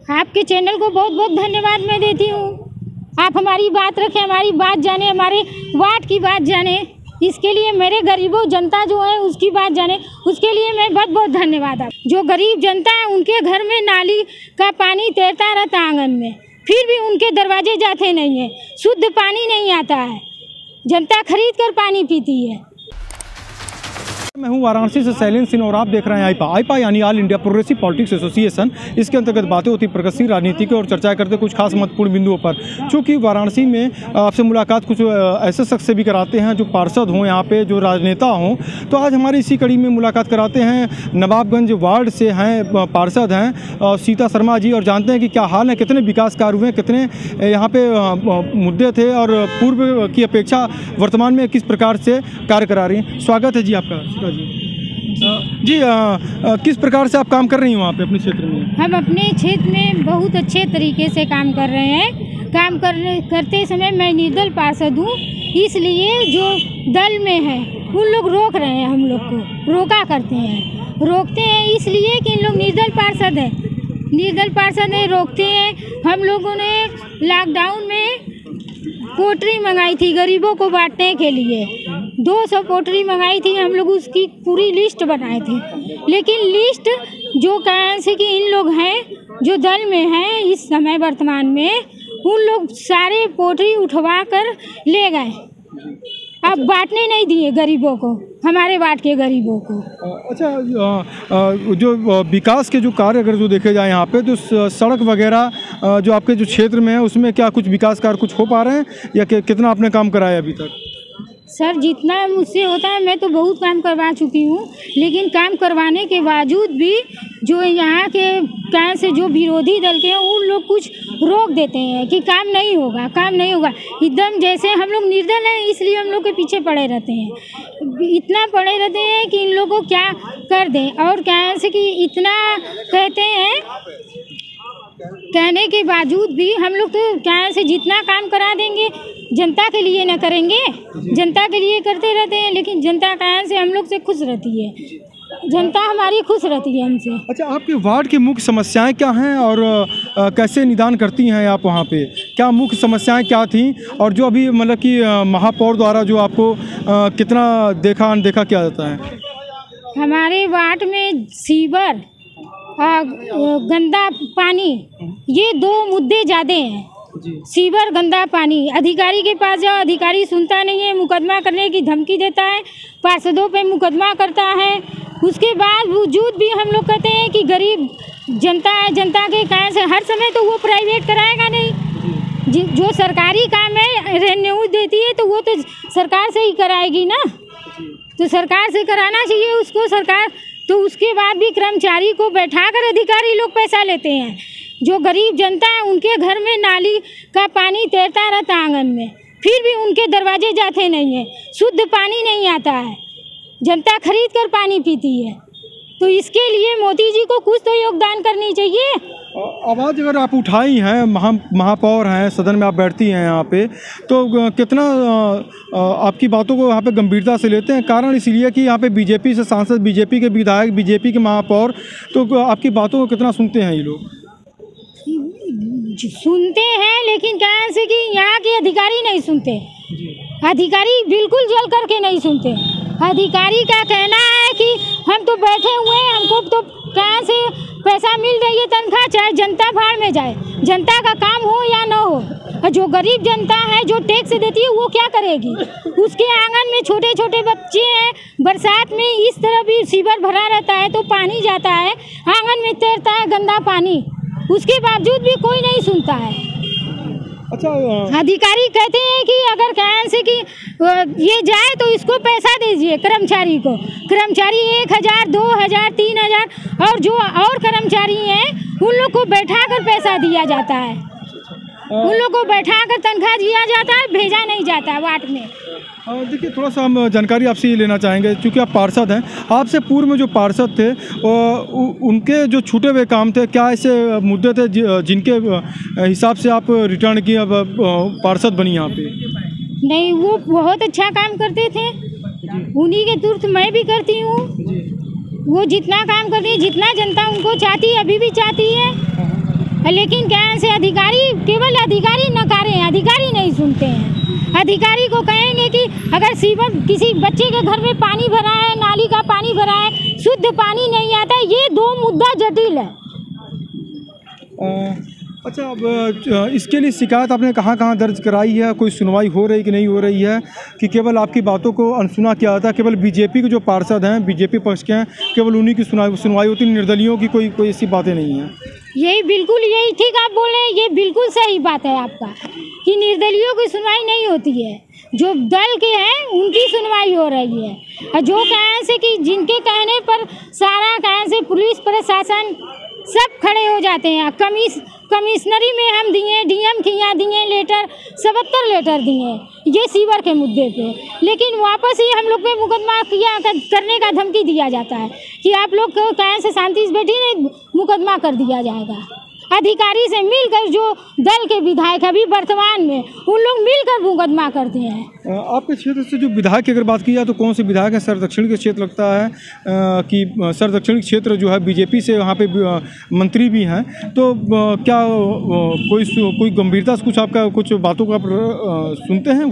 आपके चैनल को बहुत बहुत धन्यवाद मैं देती हूँ। आप हमारी बात रखें, हमारी बात जाने, हमारे वार्ड की बात जाने, इसके लिए मेरे गरीबों जनता जो है उसकी बात जाने, उसके लिए मैं बहुत बहुत धन्यवाद। आप जो गरीब जनता है उनके घर में नाली का पानी तैरता रहता आंगन में, फिर भी उनके दरवाजे जाते नहीं है, शुद्ध पानी नहीं आता है, जनता खरीद कर पानी पीती है। मैं हूं वाराणसी से शैलेंद्र सिंह और आप देख रहे हैं आईपा यानी all India progressive politics association. इसके अंतर्गत बातें होती प्रगतिशील राजनीति की और चर्चा करते कुछ खास महत्वपूर्ण बिंदुओं पर। चूँकि वाराणसी में आपसे मुलाकात कुछ ऐसे शख्स से भी कराते हैं जो पार्षद हों, यहाँ पे जो राजनेता हों, तो आज हमारी इसी कड़ी में मुलाकात कराते हैं नवाबगंज वार्ड से हैं पार्षद हैं सीता शर्मा जी, और जानते हैं कि क्या हाल है, कितने विकास कार्य हुए, कितने यहाँ पे मुद्दे थे और पूर्व की अपेक्षा वर्तमान में किस प्रकार से कार्य करा रही हैं। स्वागत है जी आपका। जी किस प्रकार से आप काम कर रही हैं वहाँ पे अपने क्षेत्र में? हम अपने क्षेत्र में बहुत अच्छे तरीके से काम कर रहे हैं। काम करते समय मैं निर्दल पार्षद हूँ, इसलिए जो दल में है उन लोग रोक रहे हैं, हम लोग को रोका करते हैं, रोकते हैं इसलिए कि इन लोग निर्दल पार्षद है, निर्दल पार्षद है, रोकते हैं। हम लोगों ने लॉकडाउन में पोटरी मंगाई थी गरीबों को बांटने के लिए, 200 पोटरी मंगाई थी, हम लोग उसकी पूरी लिस्ट बनाए थे, लेकिन लिस्ट जो कारण से कि इन लोग हैं जो दल में हैं इस समय वर्तमान में, उन लोग सारे पोटरी उठवा कर ले गए, अब बांटने नहीं दिए गरीबों को, हमारे वार्ड के गरीबों को। अच्छा, जो विकास के जो कार्य अगर जो देखे जाए यहाँ पे, तो सड़क वगैरह जो आपके जो क्षेत्र में है उसमें क्या कुछ विकास कार्य कुछ हो पा रहे हैं या कितना आपने काम कराया अभी तक? सर जितना मुझसे होता है मैं तो बहुत काम करवा चुकी हूँ, लेकिन काम करवाने के बावजूद भी जो यहाँ के कारण से जो विरोधी दल के हैं उन लोग कुछ रोक देते हैं कि काम नहीं होगा, काम नहीं होगा। एकदम जैसे हम लोग निर्दल हैं इसलिए हम लोग के पीछे पड़े रहते हैं, इतना पड़े रहते हैं कि इन लोगों को क्या कर दें, और क्या से कि इतना कहते हैं, कहने के बावजूद भी हम लोग तो क्या से जितना काम करा देंगे जनता के लिए न करेंगे, जनता के लिए करते रहते हैं, लेकिन जनता कारण से हम लोग से खुश रहती है, जनता हमारी खुश रहती है हमसे। अच्छा, आपके वार्ड की मुख्य समस्याएं क्या हैं और कैसे निदान करती हैं आप वहाँ पे? क्या मुख्य समस्याएं क्या थी और जो अभी मतलब कि महापौर द्वारा जो आपको कितना देखा अनदेखा किया जाता है? हमारे वार्ड में सीवर, गंदा पानी, ये 2 मुद्दे ज़्यादा हैं। सीवर, गंदा पानी, अधिकारी के पास जाओ, अधिकारी सुनता नहीं है, मुकदमा करने की धमकी देता है, पार्षदों पे मुकदमा करता है। उसके बावजूद भी हम लोग कहते हैं कि गरीब जनता है, जनता के कारण से हर समय तो वो प्राइवेट कराएगा नहीं, जो सरकारी काम है रेन्यू देती है तो वो तो सरकार से ही कराएगी ना, तो सरकार से कराना चाहिए उसको सरकार। तो उसके बाद भी कर्मचारी को बैठाकर अधिकारी लोग पैसा लेते हैं, जो गरीब जनता है उनके घर में नाली का पानी तैरता रहता आंगन में, फिर भी उनके दरवाजे जाते नहीं है, शुद्ध पानी नहीं आता है, जनता खरीद कर पानी पीती है। तो इसके लिए मोदी जी को कुछ तो योगदान करनी चाहिए। आवाज़ अगर आप उठाई हैं, महापौर हैं, सदन में आप बैठती हैं यहाँ पे, तो कितना आपकी बातों को यहाँ पे गंभीरता से लेते हैं? कारण इसलिए कि यहाँ पे बीजेपी से सांसद, बीजेपी के विधायक, बीजेपी के महापौर, तो आपकी बातों को कितना सुनते हैं ये लोग? सुनते हैं, लेकिन क्या से कि यहाँ के अधिकारी नहीं सुनते, अधिकारी बिल्कुल जल करके नहीं सुनते। अधिकारी का कहना है कि हम तो बैठे हुए हैं, हमको तो कहाँ से पैसा मिल रही है तनख्वाह, चाहे जनता भाड़ में जाए, जनता का काम हो या ना हो, जो गरीब जनता है जो टैक्स देती है वो क्या करेगी? उसके आंगन में छोटे छोटे बच्चे हैं, बरसात में इस तरह भी सीवर भरा रहता है तो पानी जाता है, आंगन में तैरता है गंदा पानी, उसके बावजूद भी कोई नहीं सुनता है। अच्छा, अधिकारी कहते हैं कि अगर कारण से कि ये जाए तो इसको पैसा दीजिए कर्मचारी को, कर्मचारी 1000, 2000, 3000, और जो और कर्मचारी हैं उन लोग को बैठा कर पैसा दिया जाता है, उन लोग को बैठा कर तनख्वाह दिया जाता है, भेजा नहीं जाता है वार्ड में। देखिए, थोड़ा सा हम जानकारी आपसे ये लेना चाहेंगे, क्योंकि आप पार्षद हैं, आपसे पूर्व में जो पार्षद थे उनके जो छूटे हुए काम थे, क्या ऐसे मुद्दे थे जिनके हिसाब से आप रिटर्न की अब पार्षद बनी यहाँ पे? नहीं, वो बहुत अच्छा काम करते थे, उन्हीं के तुर्त मैं भी करती हूँ। वो जितना काम करती है, जितना जनता उनको चाहती है, अभी भी चाहती है, लेकिन क्या है से अधिकारी केवल अधिकारी नकारे हैं, अधिकारी नहीं सुनते हैं। अधिकारी को कहेंगे कि अगर सीवर किसी बच्चे के घर में पानी भरा है, नाली का पानी भरा है, शुद्ध पानी नहीं आता है, ये दो मुद्दा जटिल है। अच्छा, अब इसके लिए शिकायत आपने कहाँ दर्ज कराई है? कोई सुनवाई हो रही कि नहीं हो रही है, कि केवल आपकी बातों को अनसुना किया जाता है? केवल बीजेपी के जो पार्षद हैं, बीजेपी पक्ष के हैं, केवल उन्हीं की सुनवाई होती है, निर्दलियों की कोई ऐसी बातें नहीं हैं? यही बिल्कुल यही ठीक आप बोल रहे हैं, ये बिल्कुल सही बात है आपका कि निर्दलियों की सुनवाई नहीं होती है। जो दल के हैं उनकी सुनवाई हो रही है, और जो कहें से कि जिनके कहने पर सारा कहें से पुलिस प्रशासन सब खड़े हो जाते हैं। कमिश्नरी में हम दिए, डीएम के यहाँ दिए लेटर, 77 लेटर दिए ये सीवर के मुद्दे पे, लेकिन वापस ही हम लोग पे मुकदमा करने का धमकी दिया जाता है कि आप लोग कहें से शांति से बैठी नहीं, मुकदमा कर दिया जाएगा। अधिकारी से मिलकर जो दल के विधायक अभी वर्तमान में उन लोग मिलकर मुकदमा करते हैं। आपके क्षेत्र से जो विधायक की अगर बात की जाए तो कौन से विधायक हैं? सर दक्षिण के क्षेत्र लगता है कि सर दक्षिण क्षेत्र जो है बीजेपी से वहाँ पे मंत्री भी हैं, तो क्या कोई गंभीरता से कुछ आपका कुछ बातों को आप सुनते हैं?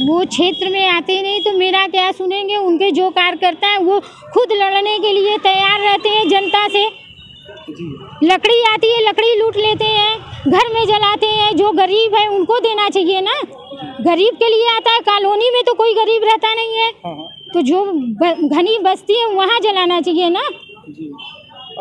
वो क्षेत्र में आते नहीं तो मेरा क्या सुनेंगे? उनके जो कार्यकर्ता हैं वो खुद लड़ने के लिए तैयार रहते हैं जनता से। लकड़ी आती है, लकड़ी लूट लेते हैं, घर में जलाते हैं। जो गरीब है उनको देना चाहिए ना, गरीब के लिए आता है। कॉलोनी में तो कोई गरीब रहता नहीं है, तो जो घनी बस्ती है वहाँ जलाना चाहिए ना।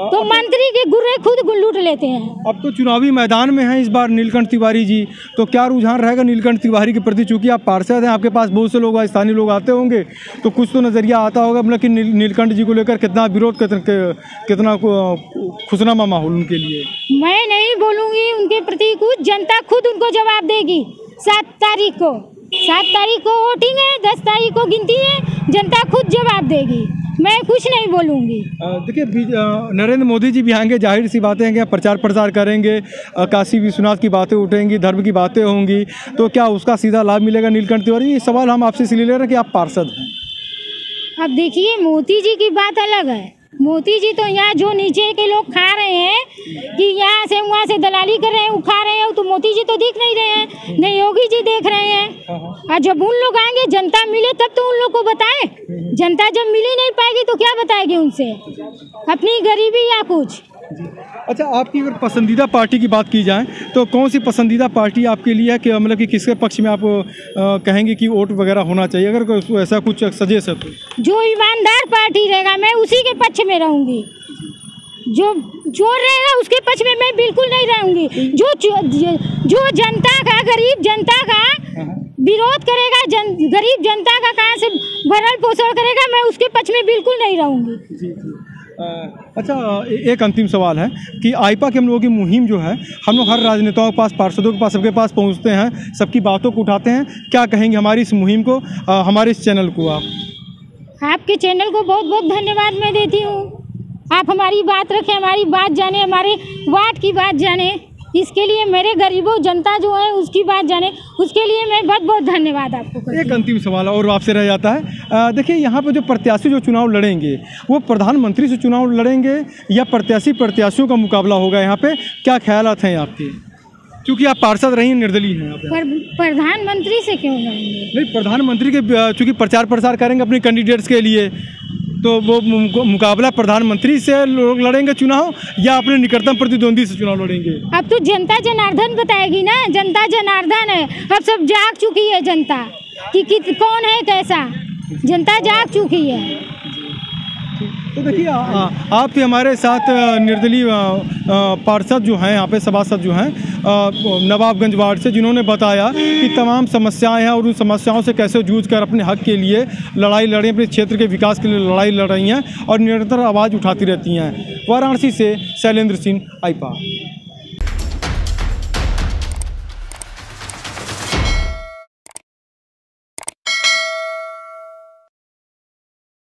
तो मंत्री के गुर्रे खुद लूट लेते हैं। अब तो चुनावी मैदान में हैं इस बार नीलकंठ तिवारी जी, तो क्या रुझान रहेगा नीलकंठ तिवारी के प्रति? चूंकि आप पार्षद हैं, आपके पास बहुत से लोग स्थानीय लोग आते होंगे, तो कुछ तो नज़रिया आता होगा मतलब कि नीलकंठ जी को लेकर कितना विरोध, कितना खुशनुमा माहौल उनके लिए? मैं नहीं बोलूँगी उनके प्रति कुछ, जनता खुद उनको जवाब देगी। 7 तारीख को वोटिंग है, 10 तारीख को गिनती है, जनता खुद जवाब देगी, मैं कुछ नहीं बोलूँगी। देखिए, नरेंद्र मोदी जी भी आएंगे, जाहिर सी बातें हैं, प्रचार प्रसार करेंगे, काशी विश्वनाथ की बातें उठेंगी, धर्म की बातें होंगी, तो क्या उसका सीधा लाभ मिलेगा नीलकंठ तिवारी? ये सवाल हम आपसे इसलिए ले रहे हैं कि आप पार्षद हैं। अब देखिए, मोदी जी की बात अलग है। मोदी जी तो यहाँ जो नीचे के लोग खा रहे हैं कि यहाँ से वहाँ से दलाली कर रहे हैं, उखा रहे हैं, तो मोदी जी तो दिख नहीं रहे हैं, न योगी जी देख रहे हैं। और जब उन लोग आएंगे, जनता मिले तब तो उन लोग को बताए। जनता जब मिल ही नहीं पाएगी तो क्या बताएगी उनसे? अपनी गरीबी या कुछ। अच्छा, आपकी अगर पसंदीदा पार्टी की बात की जाए तो कौन सी पसंदीदा पार्टी आपके लिए है, कि मतलब कि किसके पक्ष में आप कहेंगे कि वोट वगैरह होना चाहिए? अगर ऐसा कुछ सजेस्ट है तो जो ईमानदार पार्टी रहेगा मैं उसी के पक्ष में रहूँगी। जो रहेगा उसके पक्ष में मैं बिल्कुल नहीं रहूँगी। जो जनता का, गरीब जनता का विरोध करेगा, गरीब जनता का कहाँ से भरण पोषण करेगा, मैं उसके पक्ष में बिल्कुल नहीं रहूँगी। अच्छा, एक अंतिम सवाल है कि आईपा के हम लोगों की मुहिम जो है, हम लोग हर राजनेताओं के पास, पार्षदों के पास, सबके पास पहुंचते हैं, सबकी बातों को उठाते हैं। क्या कहेंगे हमारी इस मुहिम को, हमारे इस चैनल को? आपके चैनल को बहुत बहुत धन्यवाद मैं देती हूँ। आप हमारी बात रखें, हमारी बात जाने, हमारे वार्ड की बात जाने, इसके लिए मेरे गरीबों जनता जो है उसकी बात जाने, उसके लिए मैं बहुत बहुत धन्यवाद आपको। एक अंतिम सवाल और आपसे रह जाता है, देखिए यहाँ पे जो प्रत्याशी जो चुनाव लड़ेंगे वो प्रधानमंत्री से चुनाव लड़ेंगे या प्रत्याशियों का मुकाबला होगा? यहाँ पे क्या ख्यालात हैं आपके, क्योंकि आप पार्षद रही हैं, निर्दलीय हैं आप? प्रधानमंत्री से क्यों लड़ेंगे? नहीं, प्रधानमंत्री के चूँकि प्रचार प्रसार करेंगे अपने कैंडिडेट्स के लिए, तो वो मुकाबला प्रधानमंत्री से लोग लड़ेंगे चुनाव या अपने निकटतम प्रतिद्वंदी से चुनाव लड़ेंगे? अब तो जनता जनार्दन बताएगी ना, जनता जनार्दन है, अब सब जाग चुकी है जनता कि कौन है कैसा, जनता जाग चुकी है। तो देखिए, आपके हमारे साथ निर्दलीय पार्षद जो हैं, यहाँ पे सभासद जो हैं नवाबगंज वार्ड से, जिन्होंने बताया कि तमाम समस्याएं हैं और उन समस्याओं से कैसे जूझकर अपने हक के लिए लड़ाई लड़ी, अपने क्षेत्र के विकास के लिए लड़ाई लड़ रही हैं और निरंतर आवाज़ उठाती रहती हैं। वाराणसी से शैलेंद्र सिंह, आईपा।